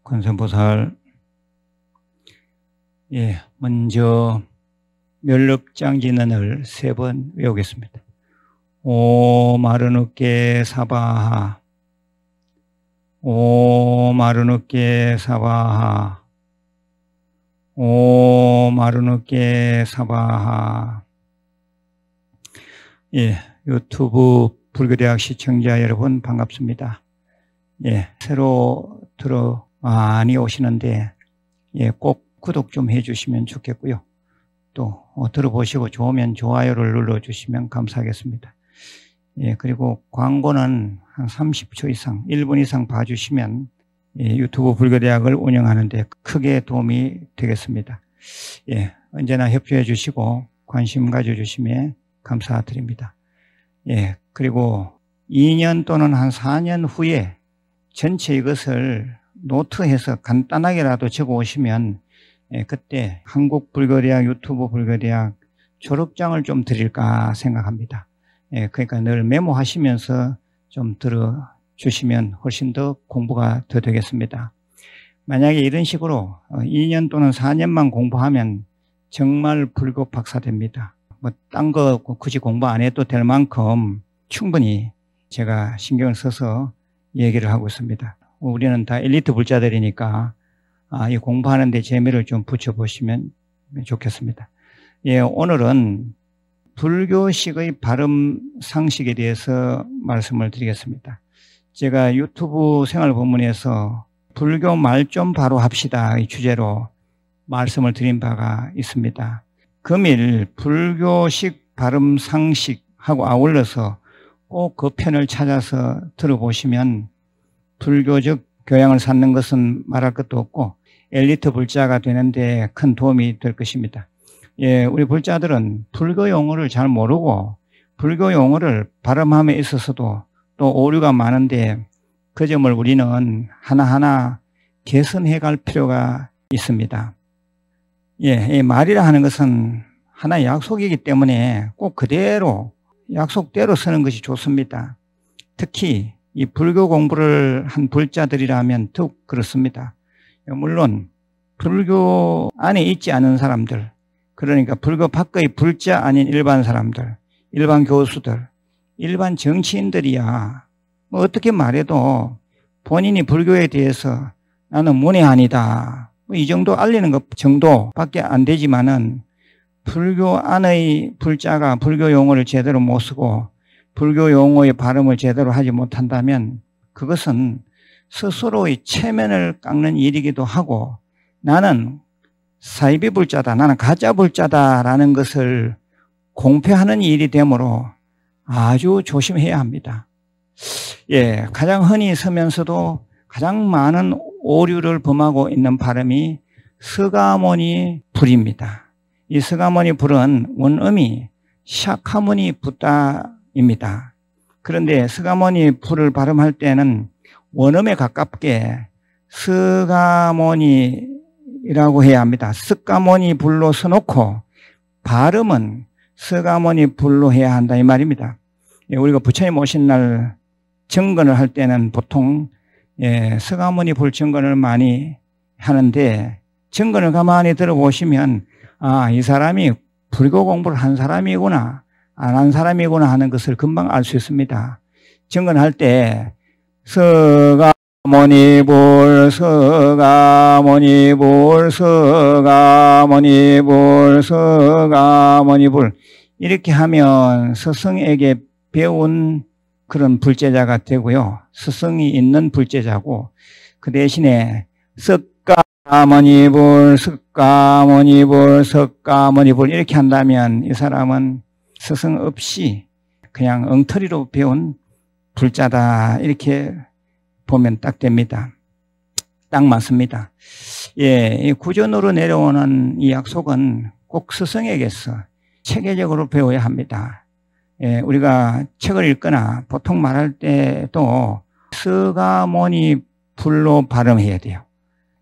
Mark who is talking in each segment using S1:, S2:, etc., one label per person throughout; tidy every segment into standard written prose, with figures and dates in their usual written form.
S1: 관세음보살. 먼저 멸륵장진언을 3번 외우겠습니다. 옴 아르누께 사바하, 옴 아르누께 사바하, 옴 아르누께 사바하. 유튜브 불교대학 시청자 여러분 반갑습니다. 새로 많이 오시는데 꼭 구독 좀 해주시면 좋겠고요. 또 들어보시고 좋으면 좋아요를 눌러주시면 감사하겠습니다. 그리고 광고는 한 30초 이상, 1분 이상 봐주시면 유튜브 불교대학을 운영하는데 크게 도움이 되겠습니다. 언제나 협조해 주시고 관심 가져주시면 감사드립니다. 그리고 2년 또는 한 4년 후에 전체 이것을 노트해서 간단하게라도 적어 오시면 그때 한국불교대학, 유튜브 불교대학 졸업장을 좀 드릴까 생각합니다. 그러니까 늘 메모하시면서 좀 들어주시면 훨씬 더 공부가 더 되겠습니다. 만약에 이런 식으로 2년 또는 4년만 공부하면 정말 불교 박사 됩니다. 딴 거 굳이 공부 안 해도 될 만큼 충분히 제가 신경을 써서 얘기를 하고 있습니다. 우리는 다 엘리트 불자들이니까 이 공부하는 데 재미를 좀 붙여보시면 좋겠습니다. 오늘은 불교식의 발음 상식에 대해서 말씀을 드리겠습니다. 제가 유튜브 생활본문에서 불교 말 좀 바로 합시다 이 주제로 말씀을 드린 바가 있습니다. 금일 불교식 발음 상식하고 아울러서 꼭 그 편을 찾아서 들어보시면 불교적 교양을 쌓는 것은 말할 것도 없고 엘리트 불자가 되는데 큰 도움이 될 것입니다. 우리 불자들은 불교 용어를 잘 모르고 불교 용어를 발음함에 있어서도 또 오류가 많은데 그 점을 우리는 하나하나 개선해 갈 필요가 있습니다. 이 말이라 하는 것은 하나의 약속이기 때문에 꼭 그대로 약속대로 쓰는 것이 좋습니다. 특히 이 불교 공부를 한 불자들이라면 더욱 그렇습니다. 물론 불교 안에 있지 않은 사람들, 그러니까 불교 밖의 불자 아닌 일반 사람들, 일반 교수들, 일반 정치인들이야 어떻게 말해도 본인이 불교에 대해서 나는 문외한이다 이 정도 알리는 것 정도밖에 안 되지만은 불교 안의 불자가 불교 용어를 제대로 못 쓰고 불교 용어의 발음을 제대로 하지 못한다면 그것은 스스로의 체면을 깎는 일이기도 하고 나는 사이비 불자다, 나는 가짜 불자다라는 것을 공표하는 일이 되므로 아주 조심해야 합니다. 가장 흔히 쓰면서도 가장 많은 오류를 범하고 있는 발음이 서가모니 불입니다. 이 서가모니 불은 원음이 샤카모니 붓다입니다. 그런데 서가모니 불을 발음할 때는 원음에 가깝게 서가모니라고 해야 합니다. 서가모니 불로 써놓고 발음은 서가모니 불로 해야 한다 이 말입니다. 우리가 부처님 오신 날 정건을 할 때는 보통 서가모니 불 정건을 많이 하는데 정건을 가만히 들어보시면 이 사람이 불교 공부를 한 사람이구나 안 한 사람이구나 하는 것을 금방 알 수 있습니다. 정건할 때 서가모니불 서가모니불 서가모니불 서가모니불 이렇게 하면 스승에게 배운 그런 불제자가 되고요. 스승이 있는 불제자고 그 대신에 석가모니불 석가모니불 석가모니불 이렇게 한다면 이 사람은 스승 없이 그냥 엉터리로 배운 불자다 이렇게 보면 딱 됩니다. 딱 맞습니다. 이 구전으로 내려오는 이 약속은 꼭 스승에게서 체계적으로 배워야 합니다. 우리가 책을 읽거나 보통 말할 때도 서가모니 불로 발음해야 돼요.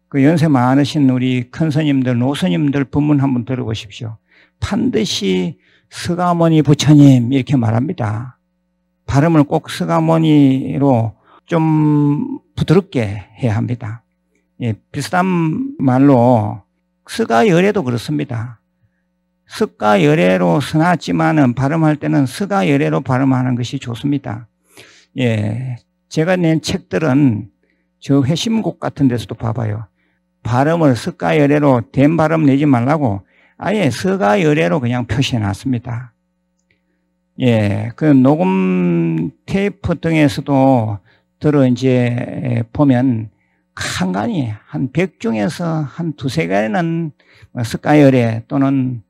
S1: 그 연세 많으신 우리 큰 스님들, 노스님들 법문 한번 들어보십시오. 반드시 서가모니 부처님 이렇게 말합니다. 발음을 꼭 서가모니로 좀 부드럽게 해야 합니다. 예, 비슷한 말로 스가열애도 그렇습니다. 스가열애로 써놨지만은 발음할 때는 스가열애로 발음하는 것이 좋습니다. 예, 제가 낸 책들은 저 회심곡 같은 데서도 봐봐요. 발음을 스가열애로 된 발음 내지 말라고 아예 스가열애로 그냥 표시해 놨습니다. 예, 그 녹음 테이프 등에서도 이제 보면 간간히 한 100중에서 한 두세 개는 스가열애 또는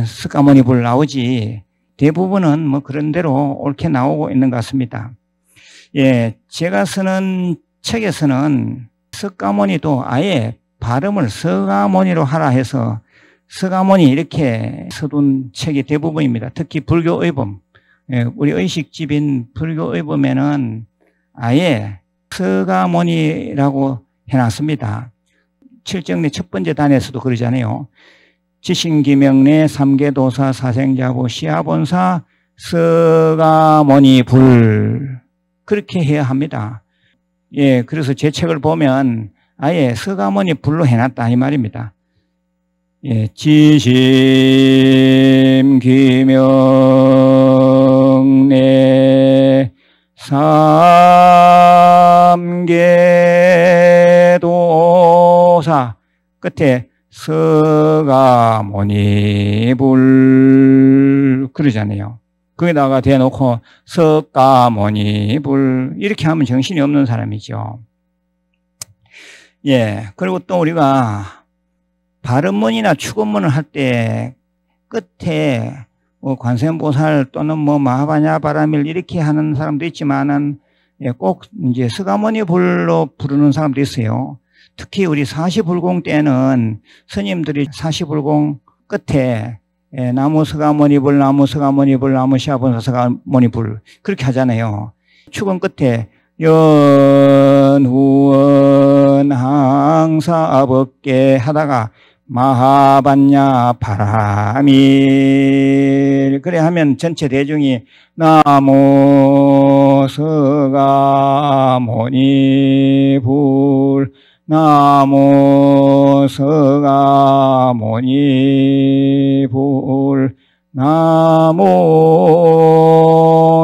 S1: 스가모니불 나오지 대부분은 그런 대로 옳게 나오고 있는 것 같습니다. 예, 제가 쓰는 책에서는 스가모니도 아예 발음을 스가모니로 하라 해서 스가모니 이렇게 써둔 책이 대부분입니다. 특히 불교의범, 예, 우리 의식집인 불교의범에는 아예 스가모니라고 해놨습니다. 칠정리 첫 번째 단에서도 그러잖아요. 지신기명내 삼계도사 사생자부 시아본사 스가모니불 그렇게 해야 합니다. 예, 그래서 제 책을 보면 아예 스가모니불로 해놨다 이 말입니다. 예, 지심기명내 삼계도사 끝에 스가모니불 그러잖아요. 거기다가 대놓고 스가모니불 이렇게 하면 정신이 없는 사람이죠. 예, 그리고 또 우리가 발음문이나 축음문을 할 때 끝에 관세음보살 또는 마하바냐바라밀 이렇게 하는 사람도 있지만은 예, 꼭 이제 스가모니불로 부르는 사람도 있어요. 특히 우리 사시불공 때는 스님들이 사시불공 끝에 예, 나무 스가모니불, 나무 스가모니불, 나무 시아본사 스가모니불 그렇게 하잖아요. 축은 끝에 연후원 항사법계 하다가 마하반야 바라밀 그래 하면 전체 대중이 나무 스가모니불 나무 스가모니불 나무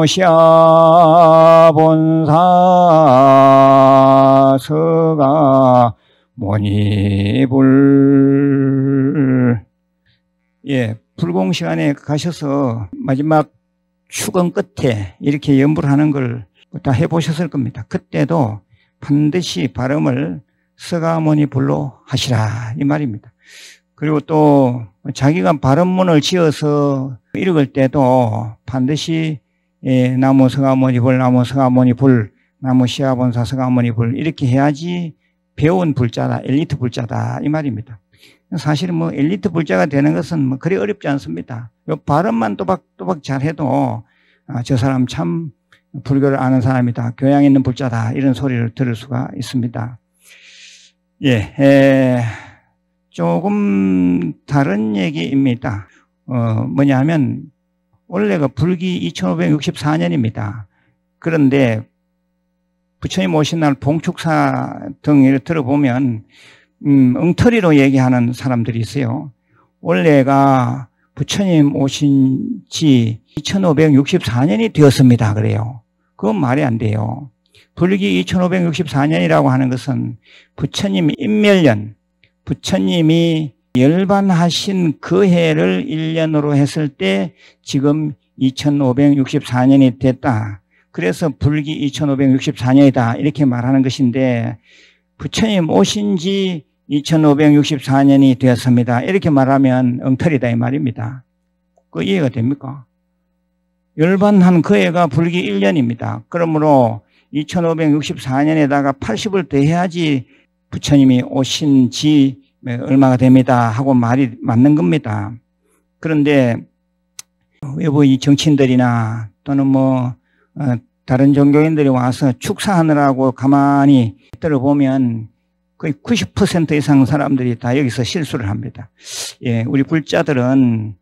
S1: 시아본사 스가모니불 예, 불공 시간에 가셔서 마지막 축은 끝에 이렇게 연불 하는 걸 다 해보셨을 겁니다. 그때도 반드시 발음을 스가모니불로 하시라 이 말입니다. 그리고 또 자기가 발음문을 지어서 읽을 때도 반드시 예, 나무 스가모니불, 나무 스가모니불, 나무 시아본사 스가모니불 이렇게 해야지 배운 불자다, 엘리트 불자다 이 말입니다. 사실은 엘리트 불자가 되는 것은 그리 어렵지 않습니다. 요 발음만 또박또박 잘해도 저 사람 참 불교를 아는 사람이다, 교양 있는 불자다 이런 소리를 들을 수가 있습니다. 예, 조금 다른 얘기입니다. 뭐냐 하면 원래가 불기 2564년입니다. 그런데 부처님 오신 날 봉축사 등을 들어보면 엉터리로 얘기하는 사람들이 있어요. 원래가 부처님 오신 지 2564년이 되었습니다. 그래요. 그건 말이 안 돼요. 불기 2564년이라고 하는 것은 부처님 인멸년, 부처님이 열반하신 그 해를 1년으로 했을 때 지금 2564년이 됐다. 그래서 불기 2564년이다 이렇게 말하는 것인데 부처님 오신 지 2564년이 되었습니다. 이렇게 말하면 엉터리다 이 말입니다. 그 이해가 됩니까? 열반한 그 해가 불기 1년입니다. 그러므로 2564년에다가 80을 더해야지 부처님이 오신 지 얼마가 됩니다 하고 말이 맞는 겁니다. 그런데 외부 이 정치인들이나 또는 다른 종교인들이 와서 축사하느라고 가만히 들어보면 거의 90% 이상 사람들이 다 여기서 실수를 합니다. 예, 우리 불자들은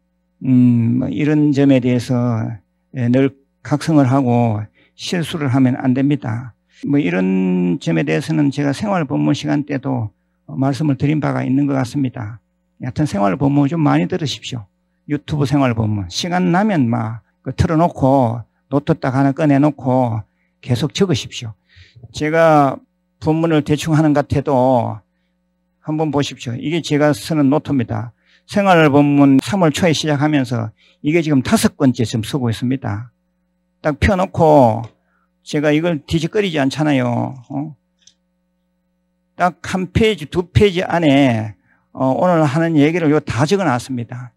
S1: 이런 점에 대해서 늘 각성을 하고 실수를 하면 안 됩니다. 뭐 이런 점에 대해서는 제가 생활 법문 시간 때도 말씀을 드린 바가 있는 것 같습니다. 여하튼 생활 법문 좀 많이 들으십시오. 유튜브 생활 법문. 시간 나면 막 틀어놓고 노트 딱 하나 꺼내놓고 계속 적으십시오. 제가 법문을 대충 하는 것 같아도 한번 보십시오. 이게 제가 쓰는 노트입니다. 생활 법문 3월 초에 시작하면서 이게 지금 5번째 지금 쓰고 있습니다. 딱 펴놓고 제가 이걸 뒤적거리지 않잖아요. 딱 한 페이지, 2페이지 안에 오늘 하는 얘기를 다 적어 놨습니다.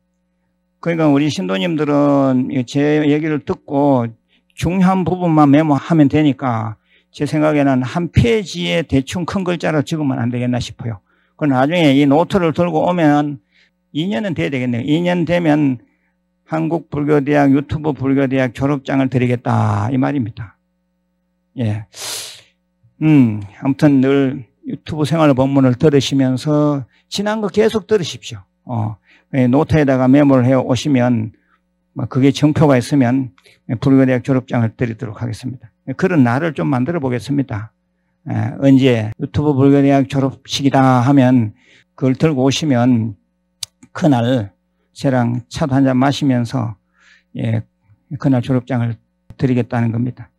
S1: 그러니까 우리 신도님들은 제 얘기를 듣고 중요한 부분만 메모하면 되니까 제 생각에는 한 페이지에 대충 큰 글자로 적으면 안 되겠나 싶어요. 그 나중에 이 노트를 들고 오면 2년은 돼야 되겠네요. 2년 되면 한국불교대학 유튜브 불교대학 졸업장을 드리겠다 이 말입니다. 예, 아무튼 늘 유튜브 생활 법문을 들으시면서 지난 거 계속 들으십시오. 노트에다가 메모를 해 오시면 그게 정표가 있으면 불교대학 졸업장을 드리도록 하겠습니다. 그런 날을 좀 만들어 보겠습니다. 언제 유튜브 불교대학 졸업식이다 하면 그걸 들고 오시면 그날 저랑 차도 한잔 마시면서 그날 졸업장을 드리겠다는 겁니다.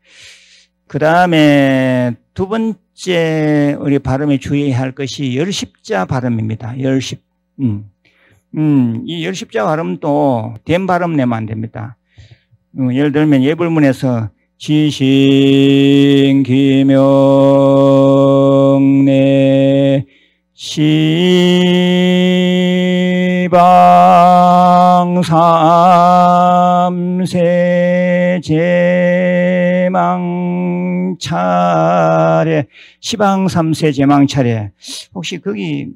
S1: 그 다음에 두 번째 우리 발음에 주의해야 할 것이 열십자 발음입니다. 열십. 이 열십자 발음도 된 발음 내면 안 됩니다. 예를 들면 예불문에서 지신 기명내 시방 삼세 제망차례 시방 삼세 제망차례 혹시 거기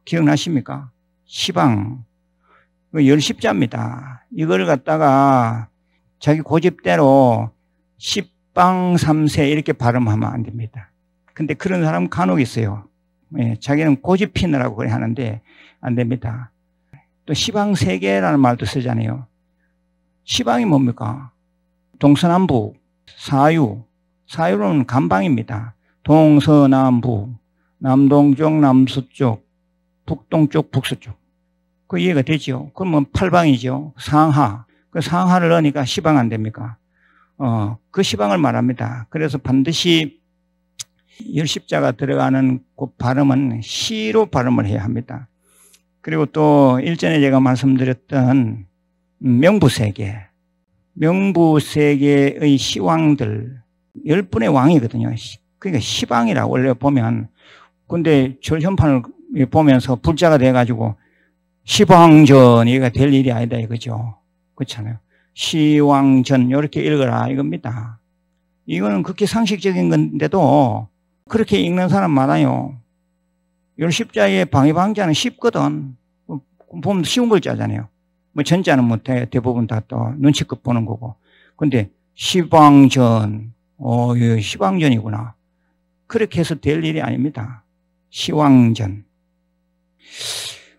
S1: 기억나십니까? 시방 열십자입니다. 이걸 갖다가 자기 고집대로 십방 삼세 이렇게 발음하면 안 됩니다. 근데 그런 사람 간혹 있어요. 자기는 고집 피느라고 그래 하는데 안 됩니다. 또 시방 세계라는 말도 쓰잖아요. 시방이 뭡니까? 동서남북, 사유. 사유는 간방입니다. 동서남북, 남동쪽, 남서쪽, 북동쪽, 북서쪽. 그 이해가 되죠? 그러면 팔방이죠. 상하. 그 상하를 넣으니까 시방 안 됩니까? 그 시방을 말합니다. 그래서 반드시 열십자가 들어가는 그 발음은 시로 발음을 해야 합니다. 그리고 또 일전에 제가 말씀드렸던 명부세계. 명부세계의 시왕들 10분의 왕이거든요. 그러니까 시방이라 원래 보면. 근데 절현판을 보면서 불자가 돼가지고 시방전 이가 될 일이 아니다 이거죠. 그렇잖아요. 시왕전 이렇게 읽어라 이겁니다. 이거는 그렇게 상식적인 건데도 그렇게 읽는 사람 많아요. 열십자의 방위방자는 쉽거든. 보면 쉬운 글자잖아요. 뭐 전자는 뭐 대부분 다 또 눈치껏 보는 거고. 근데 시방전, 이거 시방전이구나. 그렇게 해서 될 일이 아닙니다. 시왕전.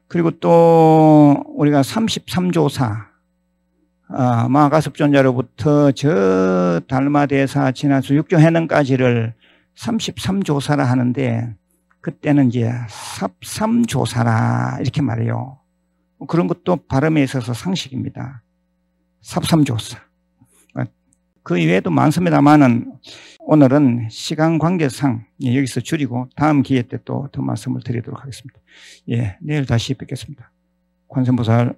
S1: 그리고 또 우리가 33조사, 마가섭존자로부터 저 달마대사 지나서 육조해능까지를 33조사라 하는데 그때는 이제 삽삼조사라 이렇게 말해요. 그런 것도 발음에 있어서 상식입니다. 삽삼조사. 그 이외에도 많습니다만은 오늘은 시간 관계상 여기서 줄이고 다음 기회 때 또 더 말씀을 드리도록 하겠습니다. 예, 내일 다시 뵙겠습니다. 관세음보살